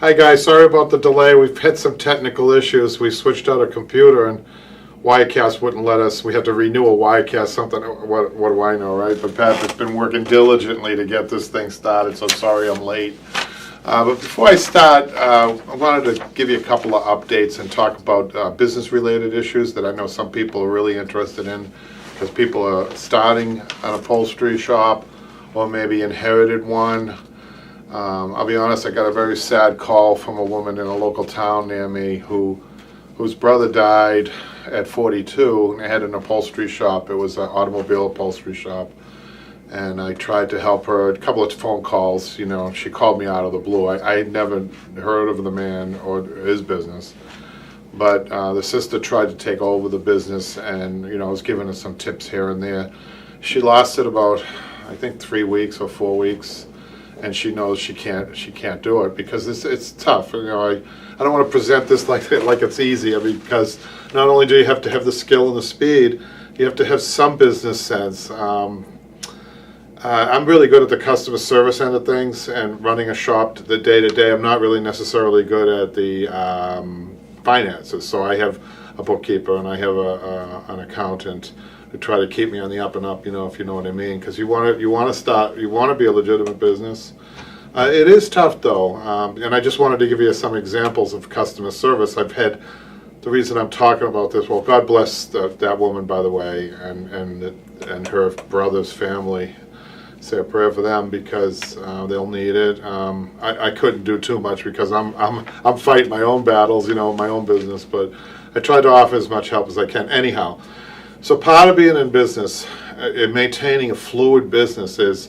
Hi guys, sorry about the delay. We've had some technical issues. We switched out a computer and Wirecast wouldn't let us. We had to renew a Wirecast, something, what do I know, right? But Pat has been working diligently to get this thing started, so sorry I'm late. But before I start, I wanted to give you a couple of updates and talk about business-related issues that I know some people are really interested in, because people are starting an upholstery shop or maybe inherited one. I'll be honest, I got a very sad call from a woman in a local town near me whose brother died at 42 and had an upholstery shop. It was an automobile upholstery shop. And I tried to help her, a couple of phone calls, you know, she called me out of the blue. I had never heard of the man or his business. But the sister tried to take over the business and, you know, was giving us some tips here and there. She lasted about, I think, 3 weeks or 4 weeks. And she knows she can't do it because it's tough. You know, I don't want to present this like it's easy. I mean, because not only do you have to have the skill and the speed, you have to have some business sense. I'm really good at the customer service end of things and running a shop the day to day. I'm not really necessarily good at the finances. So I have a bookkeeper and I have an accountant who try to keep me on the up and up, you know, if you know what I mean, because you want to be a legitimate business. It is tough though, and I just wanted to give you some examples of customer service. I've had, the reason I'm talking about this, well, God bless that woman, by the way, and her brother's family. Say a prayer for them because they'll need it. I couldn't do too much because I'm fighting my own battles, you know, my own business, but I try to offer as much help as I can. Anyhow. So part of being in business, in maintaining a fluid business, is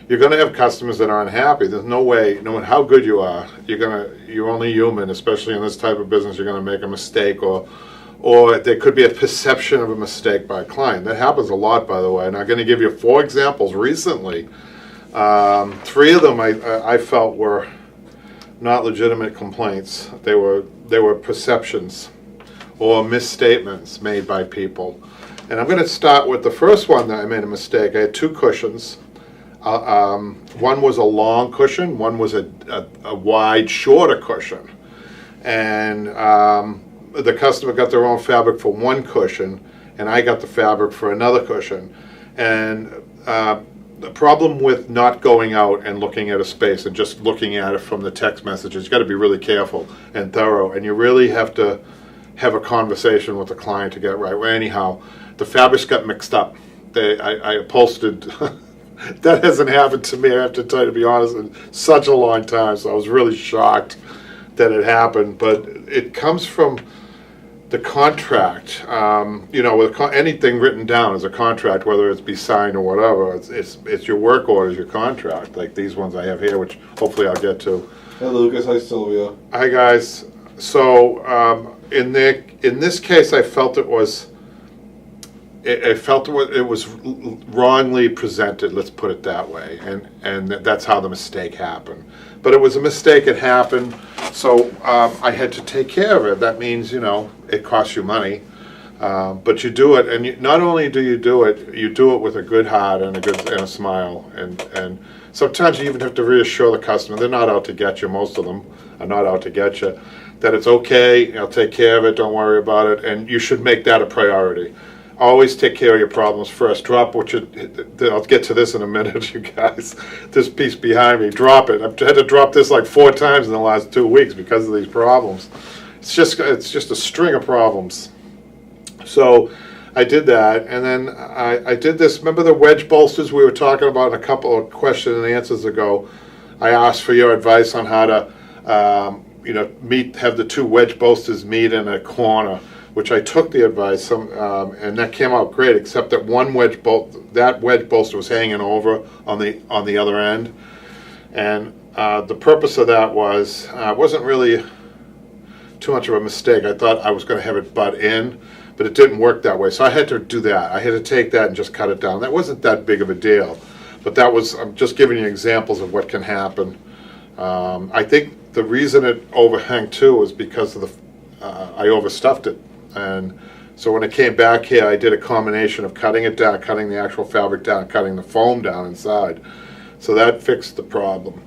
you're going to have customers that are unhappy. There's no way, no matter how good you are, you're only human, especially in this type of business. You're going to make a mistake, or there could be a perception of a mistake by a client. That happens a lot, by the way. And I'm going to give you 4 examples recently. 3 of them I felt were not legitimate complaints. They were perceptions or misstatements made by people. And I'm going to start with the first one that I made a mistake. I had 2 cushions. One was a long cushion. One was a wide, shorter cushion. And the customer got their own fabric for one cushion, and I got the fabric for another cushion. And the problem with not going out and looking at a space and just looking at it from the text messages, you've got to be really careful and thorough. And you really have to have a conversation with the client to get it right. Well, anyhow, the fabrics got mixed up. I upholstered. That hasn't happened to me, I have to tell you, to be honest, in such a long time. So I was really shocked that it happened. But it comes from the contract. You know, with anything written down as a contract, whether it's be signed or whatever, it's your work orders, your contract, like these ones I have here, which hopefully I'll get to. Hey Lucas, hi Sylvia. Hi guys. So in this case, I felt it was wrongly presented. Let's put it that way, and that's how the mistake happened. But it was a mistake. It happened, so I had to take care of it. That means, you know, it costs you money, but you do it, and not only do you do it with a good heart and a smile, and sometimes you even have to reassure the customer they're not out to get you. Most of them are not out to get you. That it's okay. I'll take care of it. Don't worry about it, and you should make that a priority. Always take care of your problems first. Drop what I'll get to this in a minute, you guys. This piece behind me, drop it. I've had to drop this like 4 times in the last 2 weeks because of these problems. It's just a string of problems. So I did that, and then I did this. Remember the wedge bolsters we were talking about in a couple of question and answers ago? I asked for your advice on how to, have the 2 wedge bolsters meet in a corner, which I took the advice, and that came out great, except that that wedge bolster was hanging over on the other end, and the purpose of that wasn't really too much of a mistake. I thought I was going to have it butt in, but it didn't work that way, so I had to do that. I had to take that and just cut it down. That wasn't that big of a deal, but I'm just giving you examples of what can happen. I think the reason it overhung too was because of I overstuffed it. And so when it came back here, I did a combination of cutting it down, cutting the actual fabric down, cutting the foam down inside. So that fixed the problem.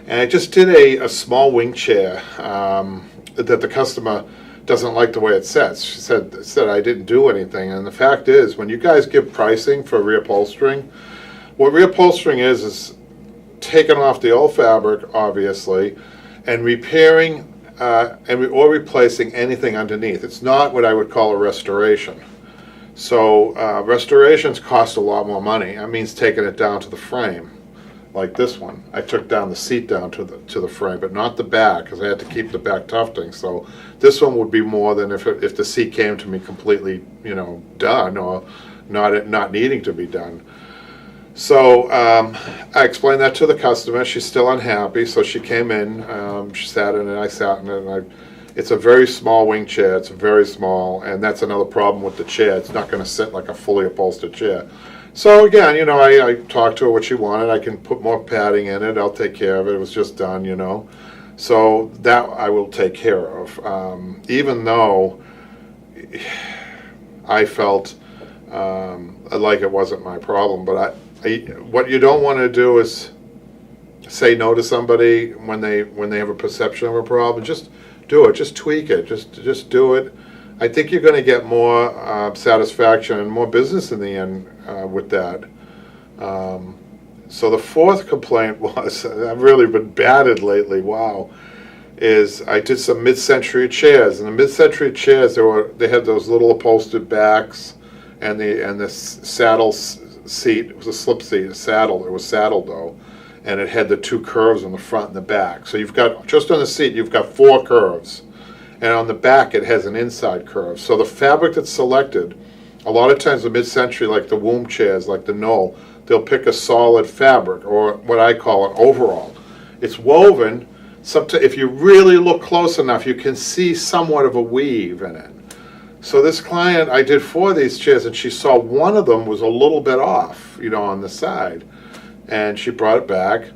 And I just did a small wing chair that the customer doesn't like the way it sits. She said I didn't do anything. And the fact is, when you guys give pricing for reupholstering, what reupholstering is taking off the old fabric, obviously, and repairing or replacing anything underneath. It's not what I would call a restoration. So restorations cost a lot more money. That means taking it down to the frame, like this one. I took down the seat down to the frame, but not the back, because I had to keep the back tufting. So this one would be more than if the seat came to me completely, done or not needing to be done. So I explained that to the customer. She's still unhappy, so she came in. She sat in it, I sat in it, and it's a very small wing chair. It's very small, and that's another problem with the chair. It's not going to sit like a fully upholstered chair. So again, I talked to her what she wanted. I can put more padding in it. I'll take care of it. It was just done, So that I will take care of. Even though I felt like it wasn't my problem, but what you don't want to do is say no to somebody when they have a perception of a problem. Just do it. Just tweak it. Just do it. I think you're going to get more satisfaction and more business in the end with that. So the fourth complaint was, I've really been battered lately, wow, is I did some mid-century chairs. And the mid-century chairs, they had those little upholstered backs and the saddle seat. It was a slip seat, a saddle. It was saddled though. And it had the two curves on the front and the back. So you've got, just on the seat, you've got 4 curves. And on the back, it has an inside curve. So the fabric that's selected, a lot of times the mid-century, like the womb chairs, like the Knoll, they'll pick a solid fabric, or what I call an overall. It's woven. If you really look close enough, you can see somewhat of a weave in it. So this client, I did 4 of these chairs, and she saw one of them was a little bit off, on the side. And she brought it back,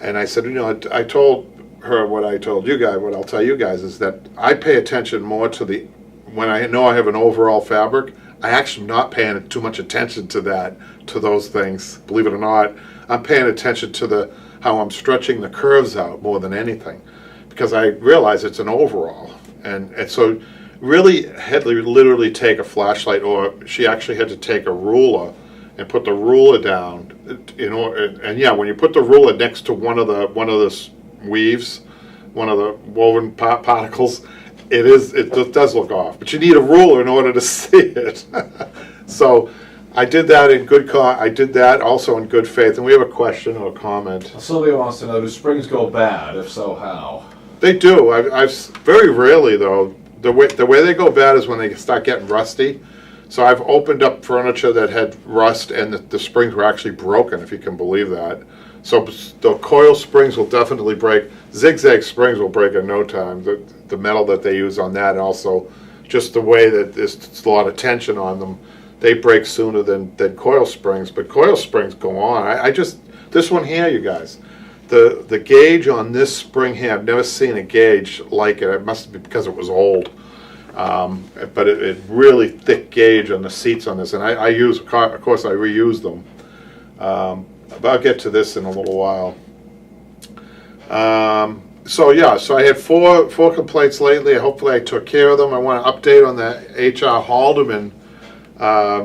and I said, I told her what I told you guys, what I'll tell you guys is that I pay attention more to when I know I have an overall fabric, I actually not paying too much attention to those things, believe it or not. I'm paying attention to how I'm stretching the curves out more than anything, because I realize it's an overall. And so really had to literally take a flashlight, or she actually had to take a ruler and put the ruler down, and yeah, when you put the ruler next to one of the weaves, one of the woven particles, it does look off. But you need a ruler in order to see it. So I did that in I did that also in good faith. And we have a question or a comment. Sylvia wants to know: do springs go bad? If so, how? They do. I've very rarely though. The way they go bad is when they start getting rusty. So I've opened up furniture that had rust, and the springs were actually broken, if you can believe that. So the coil springs will definitely break. Zigzag springs will break in no time. The metal that they use on that, and also just the way that there's a lot of tension on them, they break sooner than coil springs. But coil springs go on. This one here, you guys, the gauge on this spring here, I've never seen a gauge like it. It must be because it was old. But it really thick gauge on the seats on this, and I use, of course, I reuse them. But I'll get to this in a little while. So I had four complaints lately. Hopefully I took care of them. I want to update on the H.R. Haldeman,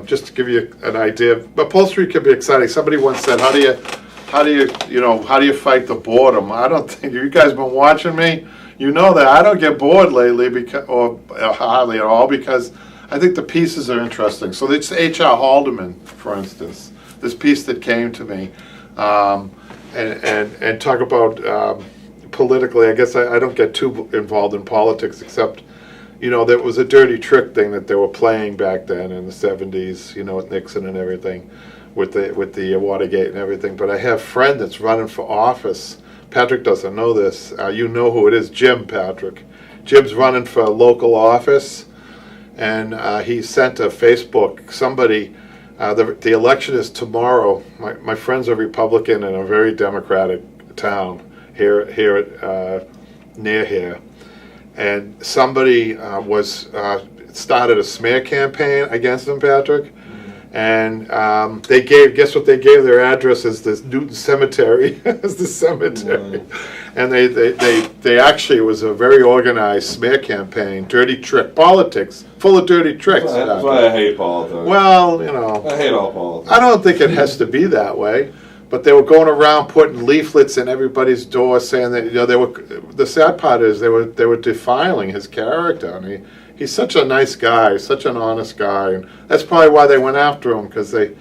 just to give you an idea. Upholstery can be exciting. Somebody once said, how do you fight the boredom? I don't think, you guys been watching me? You know that I don't get bored lately, or hardly at all, because I think the pieces are interesting. So it's H.R. Haldeman, for instance, this piece that came to me, and talk about politically. I guess I don't get too involved in politics, except, there was a dirty trick thing that they were playing back then in the 70s, with Nixon and everything, with the Watergate and everything. But I have a friend that's running for office. Patrick doesn't know this. You know who it is, Jim Patrick. Jim's running for a local office, and he sent a Facebook, somebody, the election is tomorrow. My friend's a Republican in a very Democratic town here near here. And somebody started a smear campaign against him, Patrick. And they gave, guess what they gave their address as the Newton Cemetery, as the cemetery. Wow. And they actually, it was a very organized smear campaign, dirty trick, politics, full of dirty tricks. That's why I hate politics. Well, you know. I hate all politics. I don't think it has to be that way. But they were going around putting leaflets in everybody's door saying that, you know, they were, the sad part is they were defiling his character. And he's such a nice guy, such an honest guy. And that's probably why they went after him, because they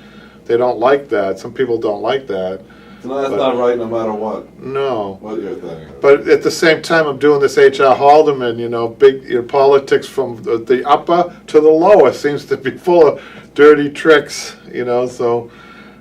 don't like that. Some people don't like that. So that's not right no matter what. No. What you're thinking. But at the same time, I'm doing this H.R. Haldeman, you know, big politics from the upper to the lower seems to be full of dirty tricks, you know, so.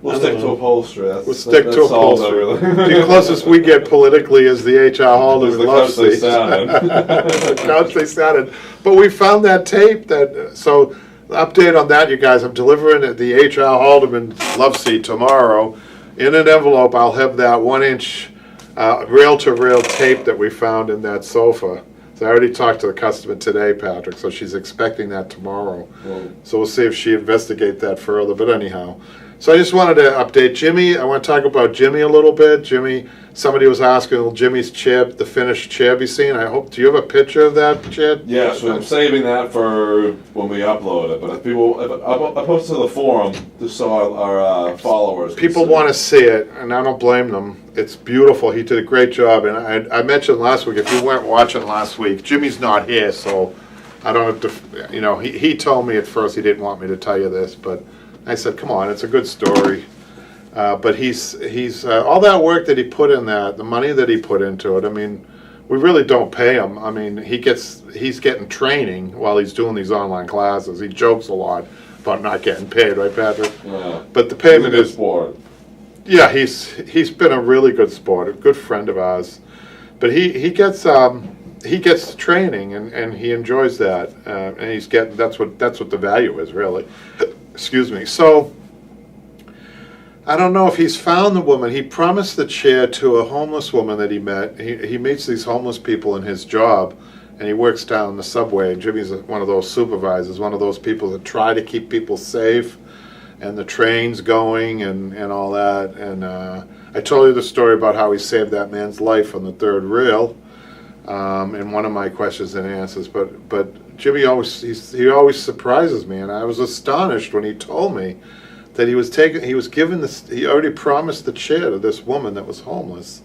We'll stick to upholstery. We'll stick to upholstery. The closest we get politically is the H.R. Haldeman love seat. The couch they sat in. But we found that tape so update on that, you guys. I'm delivering the H.R. Haldeman love seat tomorrow. In an envelope, I'll have that 1-inch rail-to-rail tape that we found in that sofa. So I already talked to the customer today, Patrick, so she's expecting that tomorrow. Well, So we'll see if she investigates that further, but anyhow. So I just wanted to update Jimmy. I want to talk about Jimmy a little bit. Jimmy, somebody was asking, will Jimmy's chair, the finished chair, be seen? Do you have a picture of that chair? yeah, so I'm saving that for when we upload it. But if I post it to the forum just so our followers. People want to see it, and I don't blame them. It's beautiful. He did a great job. And I mentioned last week, if you weren't watching last week, Jimmy's not here, so I don't have to, you know, he told me at first he didn't want me to tell you this, but I said, come on, it's a good story. But he's all that work that he put in that, the money that he put into it, I mean, we really don't pay him. I mean, he's getting training while he's doing these online classes. He jokes a lot about not getting paid, right, Patrick? Yeah. But the payment is, sport. yeah, he's been a really good sport, a good friend of ours. But he gets the training and he enjoys that, and he's getting, that's what the value is, really. Excuse me. So, I don't know if he's found the woman. He promised the chair to a homeless woman that he met. He meets these homeless people in his job, and he works down the subway. And Jimmy's one of those supervisors, one of those people that try to keep people safe, and the trains going and all that. And I told you the story about how he saved that man's life on the third rail in one of my questions and answers. But Jimmy he always surprises me, and I was astonished when he told me that he already promised the chair to this woman that was homeless.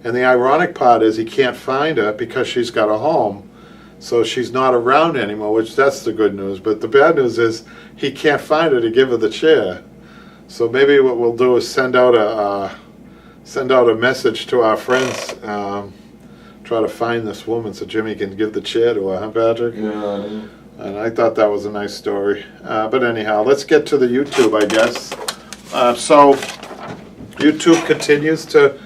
And the ironic part is he can't find her because she's got a home, so she's not around anymore, which that's the good news. But the bad news is he can't find her to give her the chair. So maybe what we'll do is send out a message to our friends, try to find this woman so Jimmy can give the chair to her, huh, Patrick? Yeah. And I thought that was a nice story. But anyhow, let's get to the YouTube, I guess. So YouTube continues to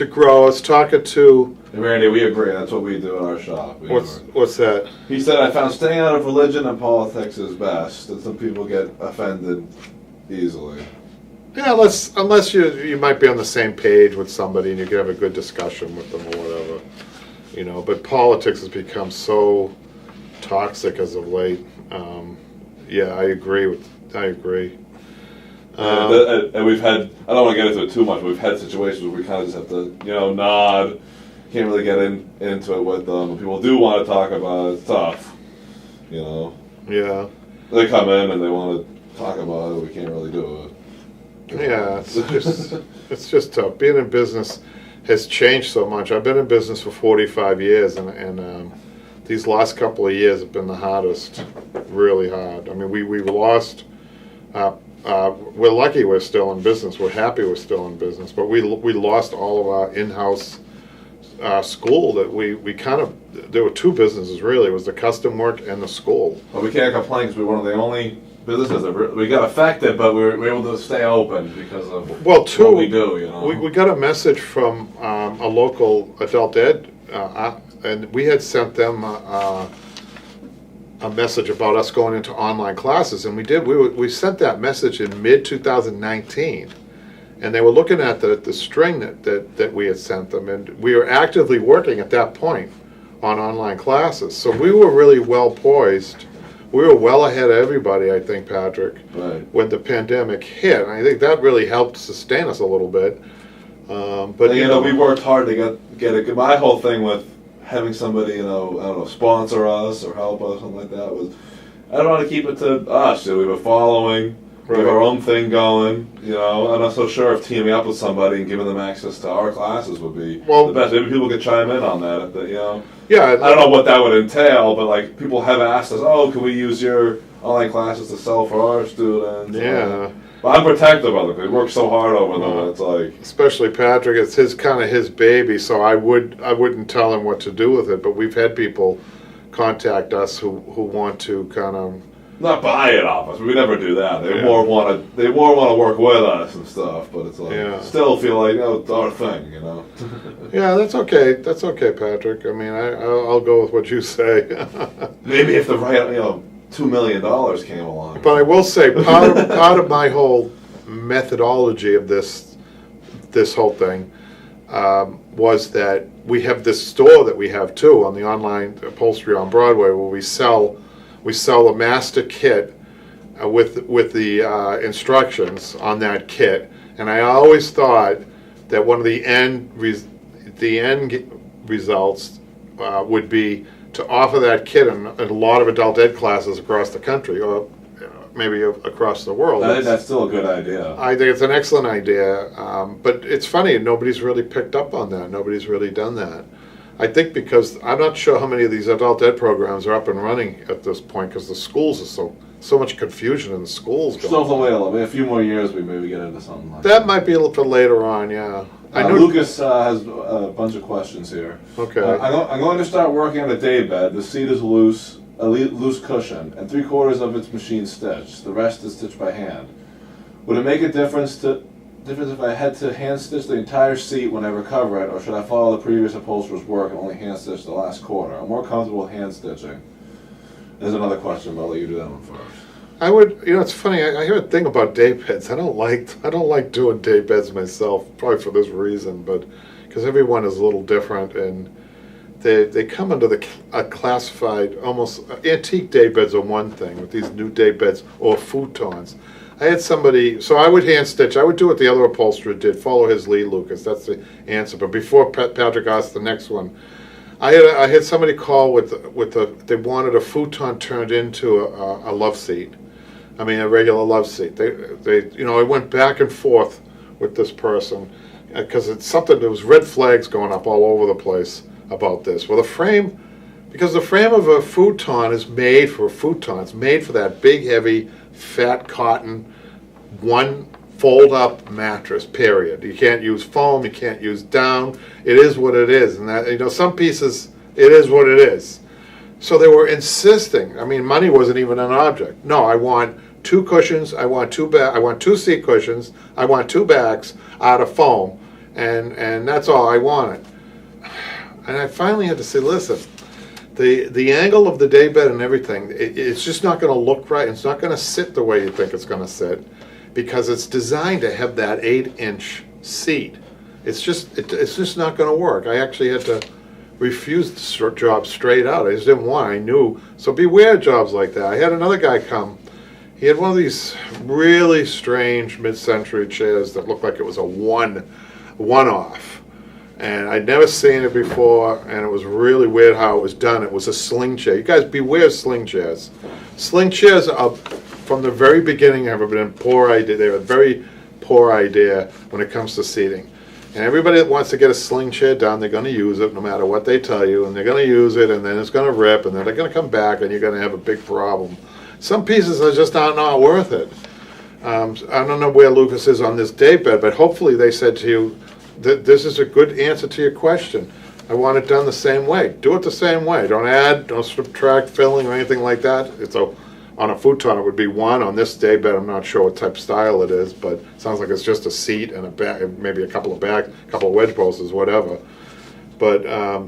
grow. I was talking to... Hey, Randy, we agree. That's what we do in our shop. What's that? He said, I found staying out of religion and politics is best. And some people get offended easily. Yeah, unless you might be on the same page with somebody and you can have a good discussion with them or whatever. You know, but politics has become so toxic as of late. Yeah, I agree. And we've had, I don't want to get into it too much, but we've had situations where we kind of just have to, nod. Can't really get into it with them. When people do want to talk about it, it's tough. Yeah. They come in and they want to talk about it, we can't really do it. Yeah, it's just tough. Being in business has changed so much. I've been in business for 45 years, and these last couple of years have been the hardest, really hard. I mean, we lost. We're lucky we're still in business. We're happy we're still in business, but we lost all of our in-house school. That we kind of, there were two businesses really. It was the custom work and the school. Well, we can't complain because we're one of the only businesses that we got affected, but we were able to stay open because of what we do. We got a message from a local adult ed, and we had sent them a message about us going into online classes, and we did. We sent that message in mid-2019, and they were looking at the string that we had sent them, and we were actively working at that point on online classes. So we were really well poised we were well ahead of everybody, I think, Patrick, Right. when the pandemic hit. And I think that really helped sustain us a little bit. But And, we worked hard to get it. My whole thing with having somebody, I don't know, sponsor us or help us, something like that, was I don't want to keep it to us. We have a following, we have Right. our own thing going. I'm not so sure if teaming up with somebody and giving them access to our classes would be the best. Maybe people could chime in on that. yeah, I don't know what that would entail, but like people have asked us, oh, can we use your online classes to sell for our students? Yeah. But I'm protective of them. We work so hard over them. It's like, especially Patrick, it's his baby, so I wouldn't tell him what to do with it. But we've had people contact us who want to kind of not buy it off us. We never do that. They more want to work with us and stuff. But it's like still feel like it's our thing. Yeah, that's okay. That's okay, Patrick. I mean, I'll go with what you say. Maybe if the right $2 million came along. But I will say part of my whole methodology of this whole thing was that we have this store that we have too on the online Upholstery on Broadway, where we sell a master kit with the instructions on that kit. And I always thought that one of the end results would be to offer that kit in a lot of adult ed classes across the country, or maybe across the world. I think that's still a good idea. I think it's an excellent idea, but it's funny, nobody's really picked up on that. Nobody's really done that. I think because I'm not sure how many of these adult ed programs are up and running at this point, because the schools are so much confusion in the schools. Still to wait a few more years, we maybe get into something like that. That might be a little bit later on, yeah. I know Lucas has a bunch of questions here. Okay. I'm going to start working on a day bed. The seat is loose, a loose cushion, and 3/4 of it's machine stitched. The rest is stitched by hand. Would it make a difference if I had to hand stitch the entire seat when I recover it, or should I follow the previous upholsterer's work and only hand stitch the last quarter? I'm more comfortable with hand stitching. There's another question, but I'll let you do that one first. I would, it's funny. I hear a thing about day beds. I don't like doing day beds myself, probably for this reason, but because everyone is a little different, and they come under a classified almost antique day beds are one thing with these new day beds or futons. I had somebody, so I would hand stitch. I would do what the other upholsterer did, follow his lead, Lucas. That's the answer. But before Patrick asked the next one, I had somebody call they wanted a futon turned into a love seat. I mean, a regular love seat. I went back and forth with this person because it's something. There was red flags going up all over the place about this. Well, because the frame of a futon is made for a futon. It's made for that big, heavy, fat cotton, one fold-up mattress. Period. You can't use foam. You can't use down. It is what it is, and that some pieces. It is what it is. So they were insisting. I mean, money wasn't even an object. No, I want 2 cushions. I want 2 seat cushions. I want 2 backs out of foam, and that's all I wanted. And I finally had to say, listen, the angle of the day bed and everything, it's just not going to look right. It's not going to sit the way you think it's going to sit, because it's designed to have that 8-inch seat. It's just not going to work. I actually had to refuse the job straight out. I just didn't want it. I knew. So beware jobs like that. I had another guy come. He had one of these really strange mid-century chairs that looked like it was a one-off. And I'd never seen it before, and it was really weird how it was done. It was a sling chair. You guys beware of sling chairs. Sling chairs from the very beginning have been a poor idea. They're a very poor idea when it comes to seating. And everybody that wants to get a sling chair done, they're going to use it no matter what they tell you, and they're going to use it, and then it's going to rip, and then they're going to come back, and you're going to have a big problem. Some pieces are just not worth it. I don't know where Lucas is on this day bed, but hopefully they said to you that this is a good answer to your question. I want it done the same way. Do it the same way. Don't add, don't subtract filling or anything like that. On a futon, it would be 1. On this day bed, I'm not sure what type of style it is, but it sounds like it's just a seat and a back, maybe a couple of wedge posts, whatever. But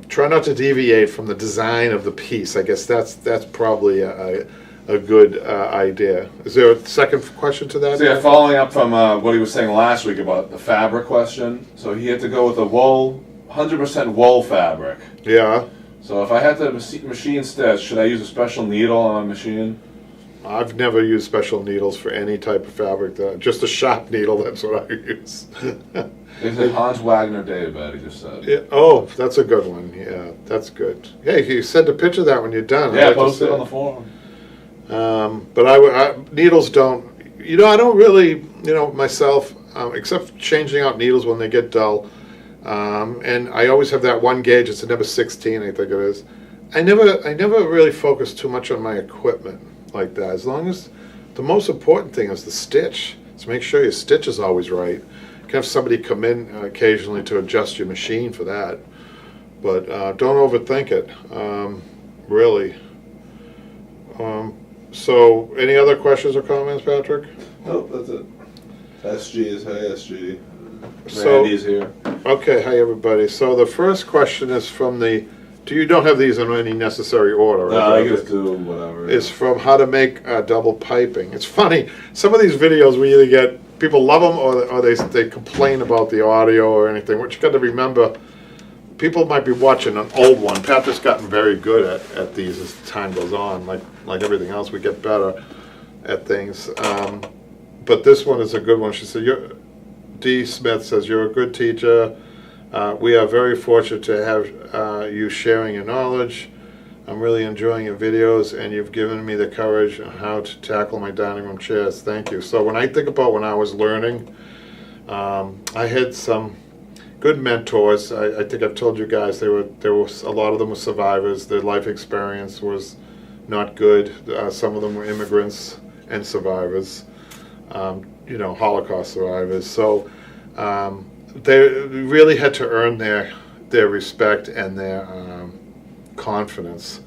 try not to deviate from the design of the piece. I guess that's probably a good idea. Is there a second question to that? So yeah, following up from what he was saying last week about the fabric question. So he had to go with a wool, 100% wool fabric. Yeah. So if I had to machine stitch, should I use a special needle on a machine? I've never used special needles for any type of fabric. Just a shop needle, that's what I use. It's a Hans Wagner daybed, he just said. Yeah, oh, that's a good one. Yeah, that's good. Hey, you send a picture of that when you're done. Yeah, post it on the forum. But needles don't, I don't really, myself, except changing out needles when they get dull. And I always have that one gauge, it's a number 16, I think it is. I never really focus too much on my equipment like that. As long as, the most important thing is the stitch. So make sure your stitch is always right. You can have somebody come in occasionally to adjust your machine for that. But don't overthink it, really. So, any other questions or comments, Patrick? Nope, that's it. SG is, hey, SG. So, Randy's here. Okay, hi everybody. So the first question is from you don't have these in any necessary order, right? No, I just do whatever. It's from how to make double piping. It's funny, some of these videos we either get, people love them or they complain about the audio or anything. What you got to remember, people might be watching an old one. Patrick's gotten very good at these as time goes on. Like everything else, we get better at things. But this one is a good one. She said, D. Smith says, you're a good teacher. We are very fortunate to have you sharing your knowledge. I'm really enjoying your videos, and you've given me the courage on how to tackle my dining room chairs. Thank you. So when I think about when I was learning, I had some good mentors. I think I've told you guys there was a lot of them were survivors. Their life experience was not good. Some of them were immigrants and survivors. Holocaust survivors. So they really had to earn their respect and their confidence,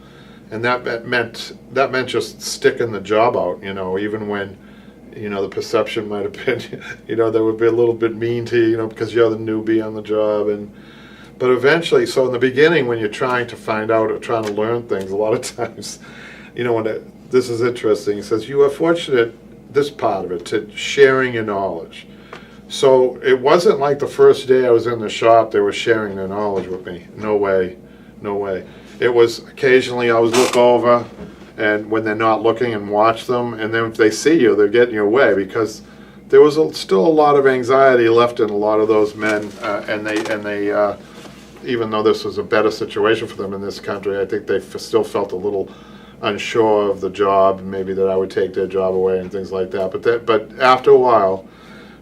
and that meant just sticking the job out. Even when the perception might have been, they would be a little bit mean to you, because you're the newbie on the job, but eventually, so in the beginning when you're trying to find out or trying to learn things, a lot of times, this is interesting. He says you are fortunate. This part of it, to sharing your knowledge. So it wasn't like the first day I was in the shop they were sharing their knowledge with me. No way. It was occasionally I would look over, and when they're not looking, and watch them, and then if they see you, they're getting your way, because there was still a lot of anxiety left in a lot of those men, and they even though this was a better situation for them in this country, I think they still felt a little unsure of the job, maybe that I would take their job away and things like that. But after a while,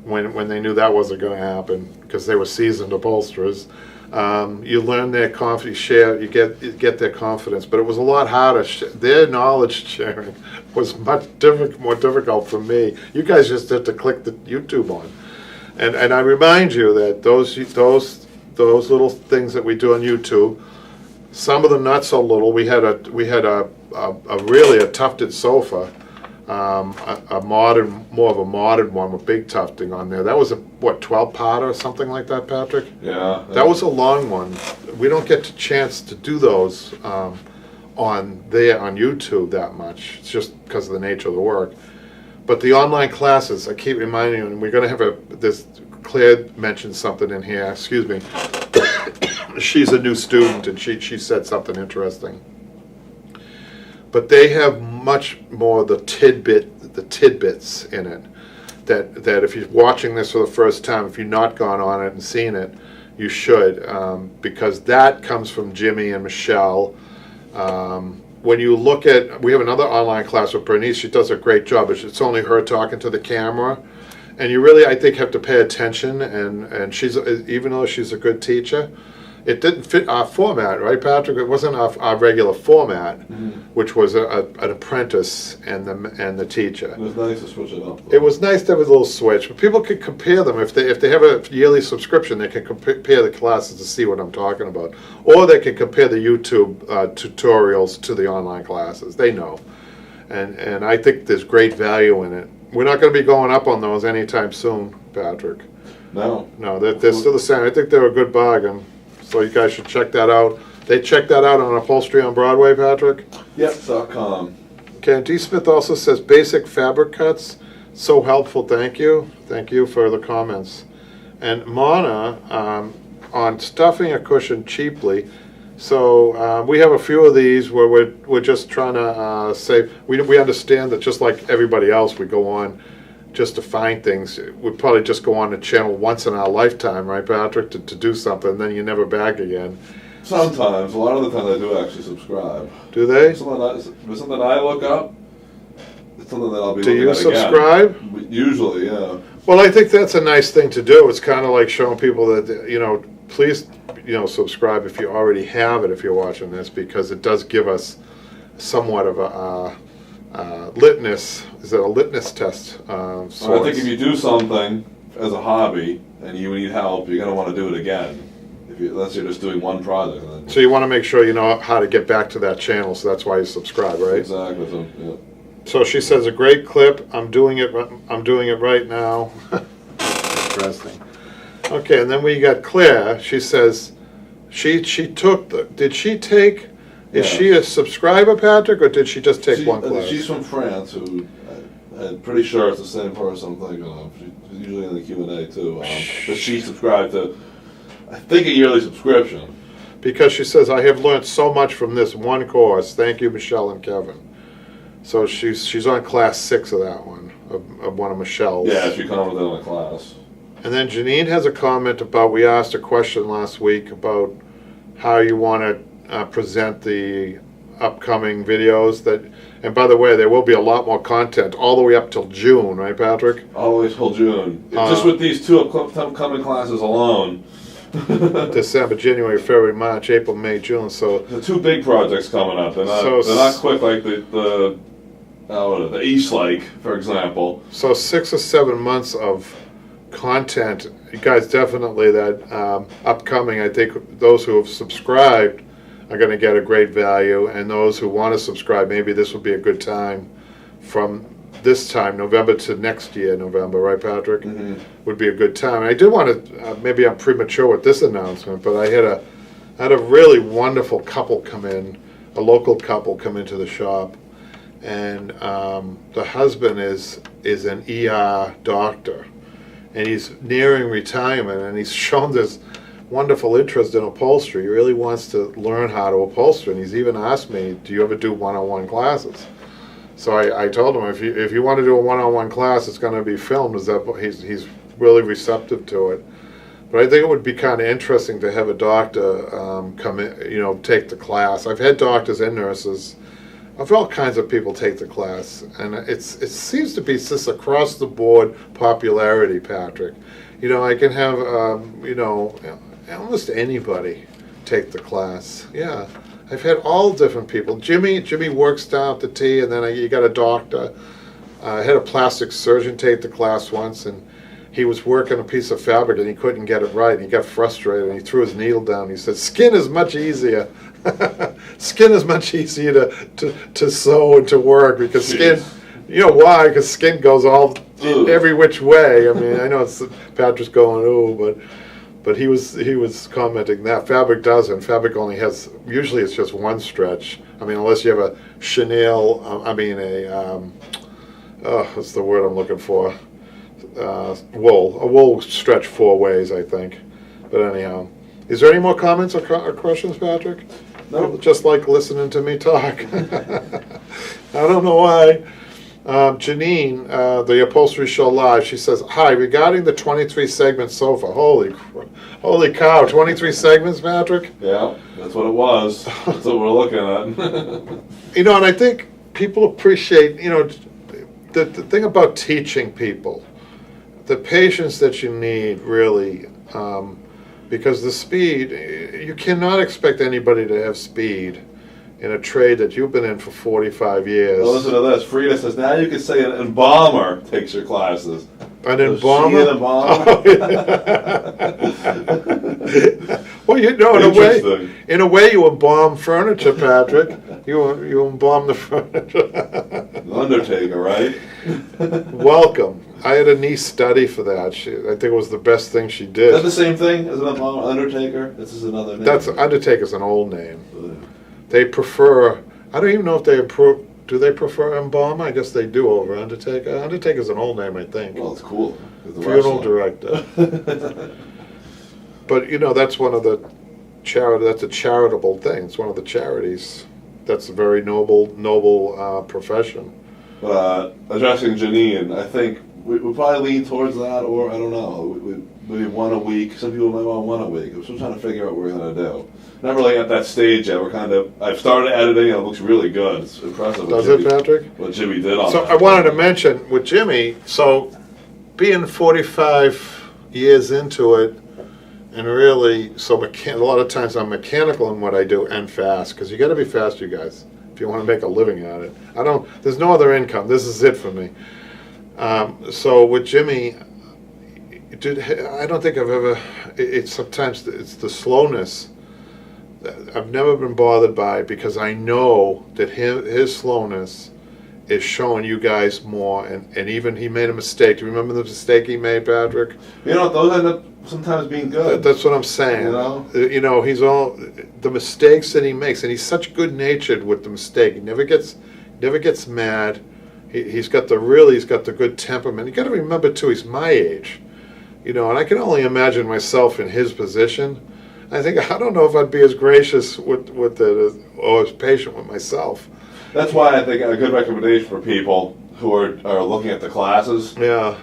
when they knew that wasn't going to happen, because they were seasoned upholsterers, you learn their confidence, you get their confidence. But it was a lot harder. Their knowledge sharing was much more difficult for me. You guys just had to click the YouTube on, and I remind you that those little things that we do on YouTube, some of them not so little. We had a really tufted sofa, more of a modern one with big tufting on there. That was 12-parter or something like that, Patrick? Yeah. That was a long one. We don't get the chance to do those on YouTube that much. It's just because of the nature of the work. But the online classes, I keep reminding you, and we're going to have Claire mentioned something in here, excuse me. She's a new student, and she said something interesting. But they have much more the tidbits in it. That if you're watching this for the first time, if you've not gone on it and seen it, you should, because that comes from Jimmy and Michelle. When you look at, we have another online class with Bernice. She does a great job. It's only her talking to the camera, and you really, I think, have to pay attention. And she's, even though she's a good teacher, it didn't fit our format, right, Patrick? It wasn't our regular format, which was an apprentice and the teacher. It was nice to switch it up, though. It was nice to have a little switch, but people could compare them. If they have a yearly subscription, they can compare the classes to see what I'm talking about. Or they can compare the YouTube tutorials to the online classes. They know. And I think there's great value in it. We're not going to be going up on those anytime soon, Patrick. No. No, they're still the same. I think they're a good bargain. So you guys should check that out. They check that out on Upholstery on Broadway, Patrick? Yep.com. Okay, and D. Smith also says basic fabric cuts. So helpful, thank you. Thank you for the comments. And Mona, on stuffing a cushion cheaply, So we have a few of these where we're just trying to say, we understand that just like everybody else, we go on just to find things. We probably just go on the channel once in our lifetime, right, Patrick, to do something, and then you're never back again. Sometimes, a lot of the time I do actually subscribe. Do they? If something I look up, it's something that I'll be Do looking you at subscribe? again. Usually, yeah. Well, I think that's a nice thing to do. It's kind of like showing people that, please, subscribe if you already have it, if you're watching this, because it does give us somewhat of a litmus. Is it a litmus test? I think if you do something as a hobby and you need help, you're going to want to do it again. Unless you're just doing one project. So you want to make sure you know how to get back to that channel, so that's why you subscribe, right? Exactly. So, yeah. So she says, a great clip. I'm doing it right now. Interesting. Okay, and then we got Claire. She says, she took the. Did she take? Is she a subscriber, Patrick, or did she just take one class? She's from France. I'm pretty sure it's the same person I'm thinking of. She's usually in the Q&A too. But she subscribed to, I think, a yearly subscription. Because she says, I have learned so much from this one course. Thank you, Michelle and Kevin. So she's on class 6 of that one, of one of Michelle's. Yeah, she commented on the class. And then Janine has a comment about, we asked a question last week about how you want to present the upcoming videos. And by the way, there will be a lot more content all the way up till June, right, Patrick? Always till June. Just with these 2 upcoming classes alone. December, January, February, March, April, May, June. So the 2 big projects coming up. They're not quick like the East Lake, for example. So 6 or 7 months of content. You guys definitely that upcoming. I think those who have subscribed are going to get a great value, and those who want to subscribe, maybe this would be a good time from this time, November to next year, November, right, Patrick? Mm-hmm. Would be a good time. And I did want to, maybe I'm premature with this announcement, but I had a really wonderful couple come in, a local couple come into the shop, and the husband is an ER doctor, and he's nearing retirement, and he's shown this wonderful interest in upholstery. He really wants to learn how to upholster, and he's even asked me, do you ever do one-on-one classes? So I told him, if you want to do a one-on-one class, it's going to be filmed. He's really receptive to it. But I think it would be kind of interesting to have a doctor come in, take the class. I've had doctors and nurses, of all kinds of people take the class, and it seems to be this across the board popularity, Patrick. I can have almost anybody take the class. Yeah. I've had all different people. Jimmy works down at the T, and then you got a doctor. I had a plastic surgeon take the class once, and he was working a piece of fabric, and he couldn't get it right, and he got frustrated, and he threw his needle down. He said, skin is much easier. Skin is much easier to sew and to work, because skin, why? Because skin goes every which way. I mean, I know Patrick's going, ooh, but he was commenting that fabric doesn't. Fabric only has, usually it's just one stretch. I mean, unless you have a chenille, what's the word I'm looking for? Wool. A wool stretch 4 ways, I think. But anyhow, is there any more comments or questions, Patrick? No. Just like listening to me talk. I don't know why. Janine, the Upholstery Show Live, she says, hi, regarding the 23 segment sofa, holy cow, 23 segments, Patrick? Yeah, that's what it was. That's what we're looking at. And I think people appreciate, the thing about teaching people, the patience that you need, really, because the speed, you cannot expect anybody to have speed in a trade that you've been in for 45 years. Well, listen to this. Frida says, now you can say an embalmer takes your classes. An embalmer? An embalmer? Oh, yeah. Well, in a way, you embalm furniture, Patrick. You embalm the furniture. Undertaker, right? Welcome. I had a niece study for that. I think it was the best thing she did. Is that the same thing as an embalmer? Undertaker? This is another name. Undertaker's an old name. They prefer, I don't even know if do they prefer embalmer? I guess they do over Undertaker. Undertaker's an old name, I think. Well, it's cool. Funeral director. But, that's one of the That's a charitable thing. It's one of the charities. That's a very noble profession. Addressing Janine, I think we probably lean towards that, or I don't know, maybe one a week. Some people might want one a week. We're still trying to figure out what we're going to do. Not really at that stage yet. I've started editing, and it looks really good. It's impressive. Does it, Patrick? What Jimmy did on So that. I wanted to mention with Jimmy, so being 45 years into it, and really, so a lot of times I'm mechanical in what I do and fast, because you got to be fast, you guys, if you want to make a living at it. There's no other income. This is it for me. So with Jimmy, dude, I don't think I've ever, sometimes it's the slowness that I've never been bothered by, because I know that his slowness is showing you guys more, and even he made a mistake. Do you remember the mistake he made, Patrick? Those end up sometimes being good. That's what I'm saying. He's all the mistakes that he makes, and he's such good-natured with the mistake. He never gets mad. He's got the good temperament. You got to remember too, he's my age, and I can only imagine myself in his position. I don't know if I'd be as gracious with it or as patient with myself. That's why I think a good recommendation for people who are looking at the classes. Yeah.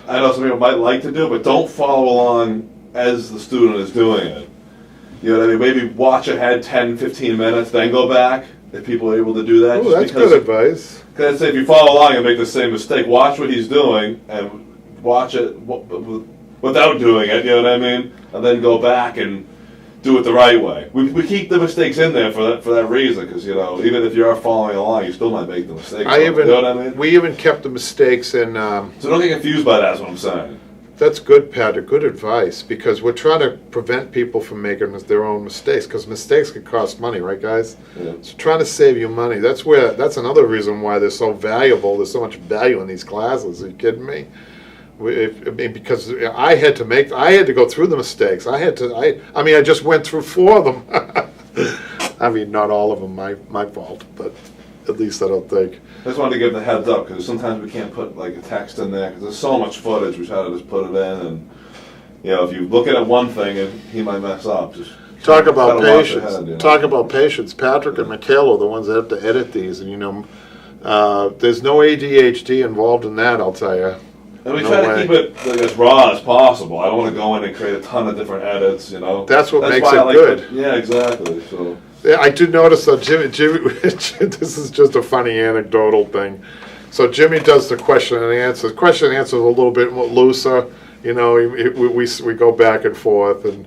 I know some people might like to do it, but don't follow along as the student is doing it. You know what I mean? Maybe watch ahead 10, 15 minutes, then go back, if people are able to do that. Oh, that's good advice. Because if you follow along and make the same mistake, watch what he's doing and watch it without doing it, you know what I mean? And then go back and do it the right way. We keep the mistakes in there for that reason, because even if you are following along, you still might make the mistake. You know what I mean? We even kept the mistakes in. So don't get confused by that. Is what I'm saying. That's good, Patrick. Good advice, because we're trying to prevent people from making their own mistakes, because mistakes can cost money, right, guys? Yeah. So trying to save you money. That's another reason why they're so valuable. There's so much value in these classes. Are you kidding me? Because I had to go through the mistakes. I just went through 4 of them. Not all of them my fault, but at least I don't think. I just wanted to give the heads up, because sometimes we can't put like a text in there, because there's so much footage. We try to just put it in, and if you look at one thing and he might mess up, just talk about patience. Ahead, Talk about patience. Patrick and Michaela are the ones that have to edit these, and there's no ADHD involved in that. I'll tell you. And we try to keep it as raw as possible. I don't want to go in and create a ton of different edits, That's what makes why it I like good. Yeah, exactly. So. Yeah, I did notice that Jimmy, this is just a funny anecdotal thing. So Jimmy does the question and answer. Question and answer is a little bit more looser. We go back and forth, and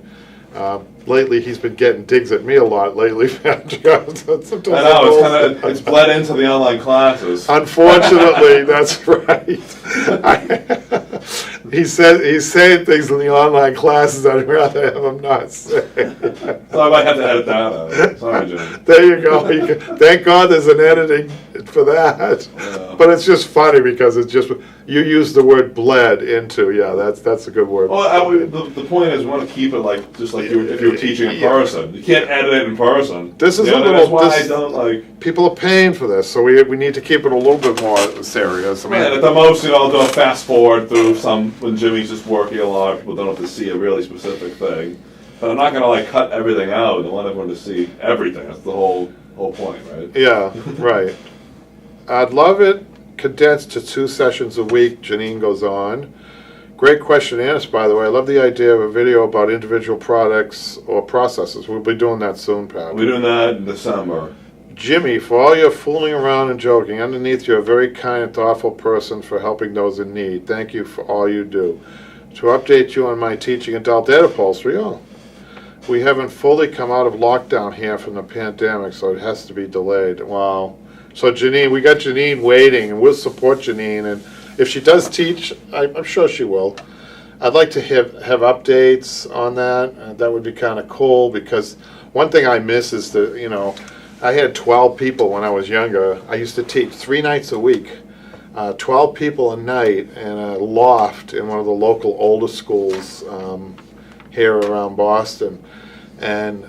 lately he's been getting digs at me a lot lately. Sometimes I know, it's bled into the online classes. Unfortunately, that's right. He's saying things in the online classes I'd rather have him not say. So I might have to edit that out. Sorry, Jimmy. There you go. Thank God there's an editing for that. Yeah. But it's just funny, because it's just, you use the word bled into, that's a good word. Well, the point is, we want to keep it if you were teaching in person. You can't edit it in person. This is that's why I don't like. People are paying for this, so we need to keep it a little bit more serious. At the most, I'll do a fast forward through when Jimmy's just working a lot. People don't have to see a really specific thing. But I'm not going to cut everything out and want everyone to see everything. That's the whole point, right? Yeah, right. I'd love it condensed to 2 sessions a week, Janine goes on. Great question and answer, by the way. I love the idea of a video about individual products or processes. We'll be doing that soon, Pat. We're doing that in December. Jimmy, for all your fooling around and joking, underneath you're a very kind and thoughtful person for helping those in need. Thank you for all you do. To update you on my teaching adult ed upholstery, we haven't fully come out of lockdown here from the pandemic, so it has to be delayed. Wow. So Janine, we got Janine waiting, and we'll support Janine, and if she does teach, I'm sure she will. I'd like to have updates on that. That would be kind of cool, because one thing I miss is I had 12 people when I was younger. I used to teach 3 nights a week, 12 people a night in a loft in one of the local older schools here around Boston. And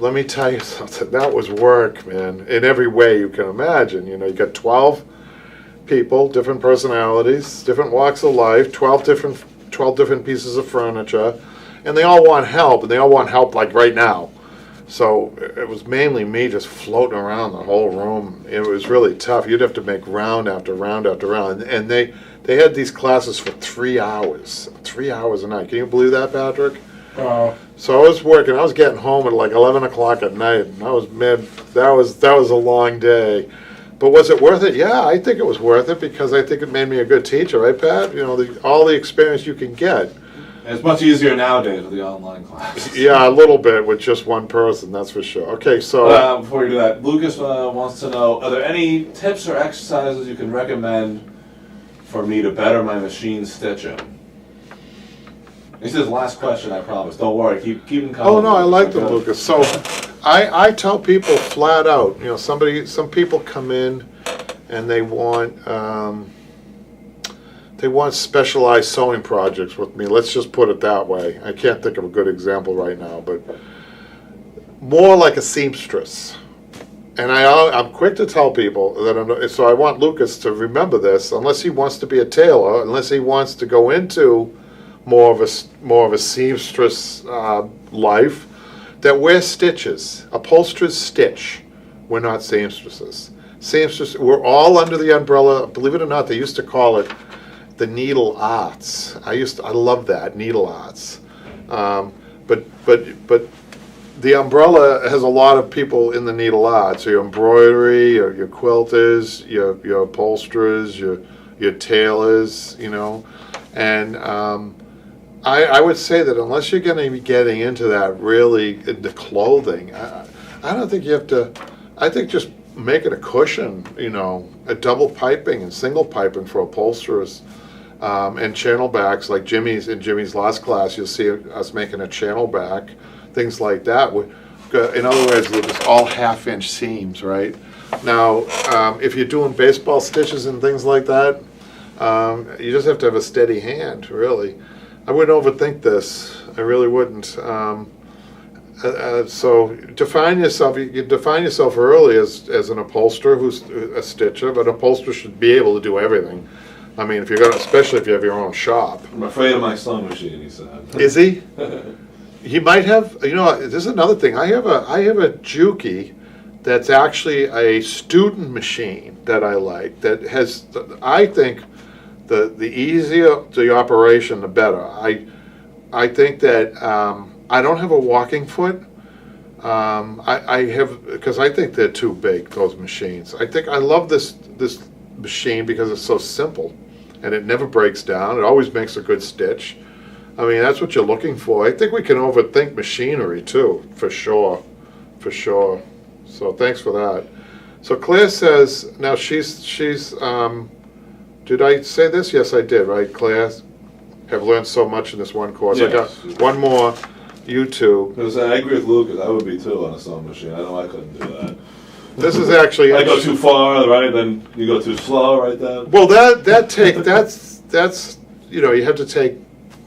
let me tell you something, that was work, man, in every way you can imagine. You got 12 people, different personalities, different walks of life, 12 different pieces of furniture, and they all want help, like right now. So it was mainly me just floating around the whole room. It was really tough. You'd have to make round after round after round. And they had these classes for 3 hours. 3 hours a night. Can you believe that, Patrick? So I was working. I was getting home at like 11 o'clock at night. And I was that was a long day. But was it worth it? Yeah, I think it was worth it because I think it made me a good teacher, right, Pat? You know, all the experience you can get. It's much easier nowadays with the online class. Yeah, a little bit with just one person, that's for sure. Okay, so... before you do that, Lucas wants to know, are there any tips or exercises you can recommend for me to better my machine stitching? This is the last question, I promise. Don't worry, keep them coming. Oh, no, I like them, Lucas. So, I tell people flat out, you know, some people come in and they want specialized sewing projects with me. Let's just put it that way. I can't think of a good example right now, but more like a seamstress. And I'm quick to tell people that so I want Lucas to remember this, unless he wants to be a tailor, unless he wants to go into more of a seamstress life, that wear stitches. Upholsterers stitch. We're not seamstresses. Seamstresses, we're all under the umbrella. Believe it or not, they used to call it the needle arts. I love that, needle arts. But the umbrella has a lot of people in the needle arts. Your embroidery, your quilters, your upholsterers, your tailors, you know, and I would say that unless you're going to be getting into that really, the clothing, I don't think you have to, I think just make it a cushion, you know, a double piping and single piping for upholsterers, and channel backs like in Jimmy's last class, you'll see us making a channel back, things like that. In other words, they're just all half-inch seams, right? Now, if you're doing baseball stitches and things like that, you just have to have a steady hand, really. I wouldn't overthink this. I really wouldn't. So define yourself. You define yourself early as an upholsterer who's a stitcher, but an upholsterer should be able to do everything. I mean, if you're gonna, especially if you have your own shop. I'm afraid of my sewing machine, he said. Is he? He might have. You know, this is another thing. I have a Juki that's actually a student machine that I like. That has, I think, the easier the operation, the better. I think that I don't have a walking foot. I have, because I think they're too big, those machines. I think I love this machine because it's so simple and it never breaks down. It always makes a good stitch. I mean, that's what you're looking for. I think we can overthink machinery too, for sure, for sure. So thanks for that. So Claire says, now she's did I say this? Yes, I did, right? Claire, have learned so much in this one course. Yes. I got one more, YouTube. Because I agree with Lucas, I would be too on a sewing machine. I know I couldn't do that. This is actually. I go too far, right? Then you go too slow, right? Then. Well, that's you know, you have to take,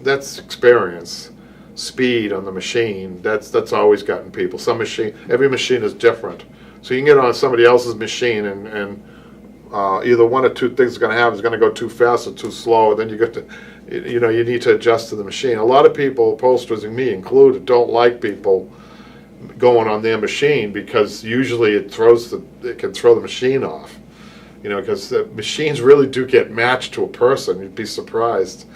that's experience, speed on the machine. That's always gotten people. Every machine is different. So you can get on somebody else's machine and either one or two things is going to happen. It's going to go too fast or too slow. And then you get to, you know, you need to adjust to the machine. A lot of people, upholsterers and me included, don't like people going on their machine because usually it can throw the machine off. You know, because the machines really do get matched to a person. You'd be surprised.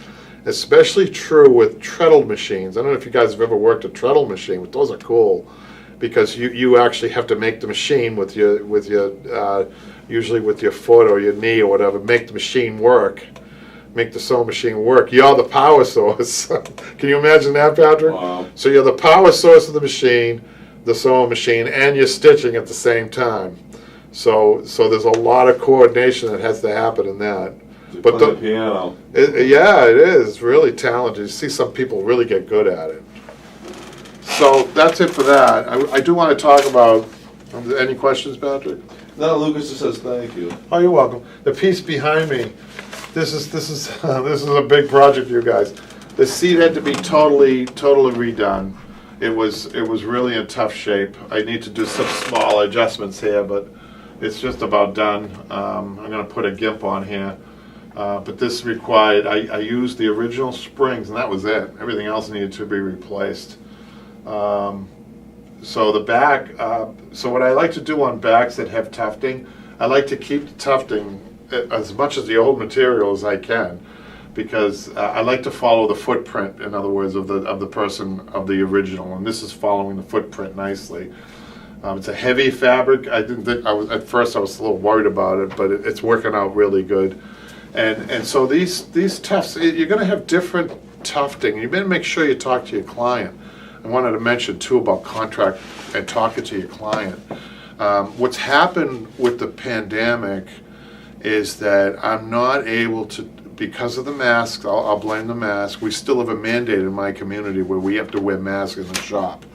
Especially true with treadle machines. I don't know if you guys have ever worked a treadle machine, but those are cool because you actually have to make the machine with your usually with your foot or your knee or whatever, make the machine work, make the sewing machine work. You're the power source. Can you imagine that, Patrick? Wow. So you're the power source of the machine, the sewing machine, and you're stitching at the same time. So there's a lot of coordination that has to happen in that. But the piano. Yeah, it is really talented. You see some people really get good at it. So that's it for that. I do want to talk about. Any questions, Patrick? No, Lucas just says thank you. Oh, you're welcome. The piece behind me. This is a big project, you guys. The seat had to be totally redone. It was really in tough shape. I need to do some small adjustments here, but it's just about done. I'm going to put a gimp on here. But this required, I used the original springs, and that was it. Everything else needed to be replaced. So the back, so what I like to do on backs that have tufting, I like to keep the tufting as much as the old material as I can, because I like to follow the footprint, in other words, of the person, of the original, and this is following the footprint nicely. It's a heavy fabric. I didn't think, at first I was a little worried about it, but it's working out really good. And so these tufts, you're going to have different tufting. You better make sure you talk to your client. I wanted to mention too about contract and talking to your client. What's happened with the pandemic is that I'm not able to, because of the masks, I'll blame the mask. We still have a mandate in my community where we have to wear masks in the shop.